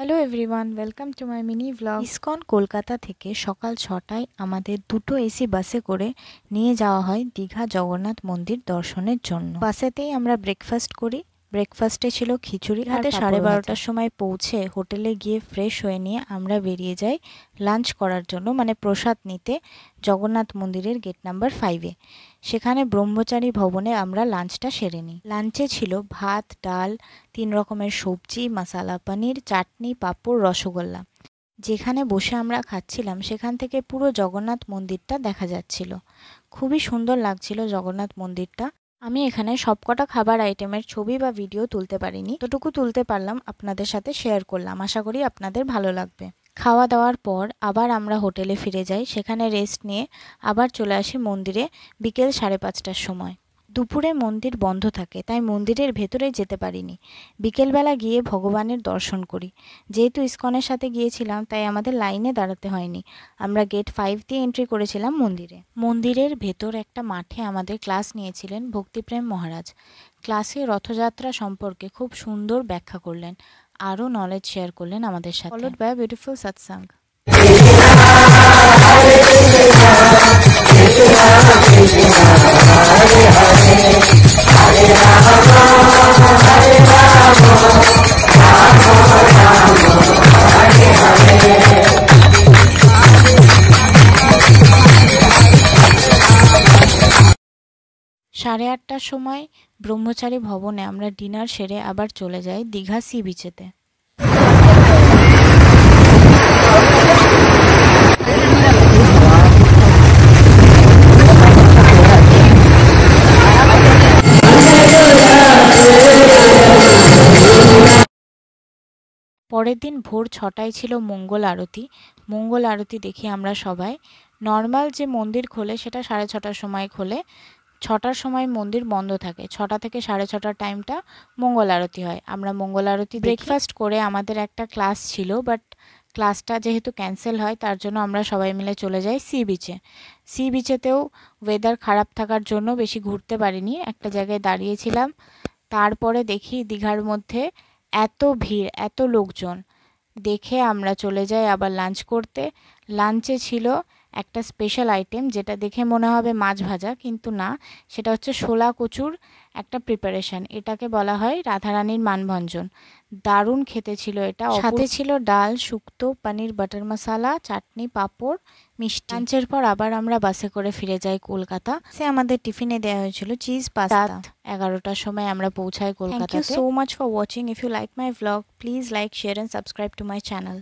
Hello everyone, welcome to my mini vlog. ISKCON Kolkata থেকে সকাল 6টায় আমাদের দুটো এসি বাসে করে নিয়ে যাওয়া হয় দীঘা জগন্নাথ মন্দির দর্শনের জন্য। বাসেতেই আমরা ব্রেকফাস্ট করি। ব্রেকফাস্টে ছিল খিচুড়ি। হাতে 12:30টার সময় পৌঁছে হোটেলে গিয়ে ফ্রেশ হয়ে নিয়ে আমরা বেরিয়ে যাই লাঞ্চ করার জন্য, মানে প্রসাদ নিতে, জগন্নাথ মন্দিরের গেট নাম্বার 5-এ। সেখানে ব্রহ্মচারী ভবনে আমরা লাঞ্চটা সেরে নিই। লাঞ্চে ছিল ভাত, ডাল, 3 রকমের সবজি, মশালা পনির, চাটনি, পাঁপড়, রসগোল্লা। যেখানে বসে আমরা খাচ্ছিলাম সেখান থেকে পুরো জগন্নাথ মন্দিরটা দেখা যাচ্ছিল। খুবই সুন্দর লাগছিল জগন্নাথ মন্দিরটা। আমি এখানে সবকটা খাবার আইটেমের ছবি বা ভিডিও তুলতে পারিনি, যতটুকু তুলতে পারলাম আপনাদের সাথে শেয়ার করলাম। আশা করি আপনাদের ভালো লাগবে। খাওয়া দাওয়ার পর আবার আমরা হোটেলে ফিরে যাই। সেখানে রেস্ট নিয়ে আবার চলে আসি মন্দিরে বিকেল 5:30টার সময়। দুপুরে মন্দির বন্ধ থাকে, তাই মন্দিরের ভেতরে যেতে পারিনি। বিকেলবেলা গিয়ে ভগবানের দর্শন করি। যেহেতু ইসকনের সাথে গিয়েছিলাম তাই আমাদের লাইনে দাঁড়াতে হয়নি। আমরা গেট 5 দিয়ে এন্ট্রি করেছিলাম মন্দিরে। মন্দিরের ভেতর একটা মাঠে আমাদের ক্লাস নিয়েছিলেন ভক্তিপ্রেম মহারাজ। ক্লাসে রথযাত্রা সম্পর্কে খুব সুন্দর ব্যাখ্যা করলেন, আরও নলেজ শেয়ার করলেন আমাদের সাথে। ফলোড বাই বিউটিফুল সৎসঙ্গ। সাড়ে 8টার সময় ব্রহ্মচারী ভবনে আমরা ডিনার সেরে আবার চলে যাই দীঘা সি বিচেতে। পরের দিন ভোর 6টায় ছিল মঙ্গল আরতি। মঙ্গল আরতি দেখি আমরা সবাই। নর্মাল যে মন্দির খোলে সেটা 6:30টার সময় খোলে। 6টার সময় মন্দির বন্ধ থাকে। 6টা থেকে 6:30টার টাইমটা মঙ্গল আরতি হয়। আমরা মঙ্গল আরতি ব্রেকফাস্ট করে আমাদের একটা ক্লাস ছিল, বাট ক্লাসটা যেহেতু ক্যান্সেল হয় তার জন্য আমরা সবাই মিলে চলে যাই সি বিচে। সি বিচেতেও ওয়েদার খারাপ থাকার জন্য বেশি ঘুরতে পারিনি, একটা জায়গায় দাঁড়িয়েছিলাম। তারপরে দেখি দীঘার মধ্যে এত ভিড়, এত লোকজন দেখে আমরা চলে যাই আবার লাঞ্চ করতে। লাঞ্চে ছিল একটা স্পেশাল আইটেম, যেটা দেখে মনে হবে মাছ ভাজা, কিন্তু না, সেটা হচ্ছে শোলা কচুর একটা প্রিপারেশন। এটাকে বলা হয় রাধারানীর মানভঞ্জন। দারুণ খেতে ছিল এটা। সাথে ছিল ডাল, শুক্তো, পনির বাটার মশালা, চাটনি, পাঁপড়, মিষ্টি। লাঞ্চের পর আবার আমরা বাসে করে ফিরে যাই কলকাতা। সে আমাদের টিফিনে দেওয়া হয়েছিল চিজ পাস্তা। 11টার সময় আমরা পৌঁছাই কলকাতাতে। Thank you so much for watching. If you like my vlog, please like, share and subscribe to my channel.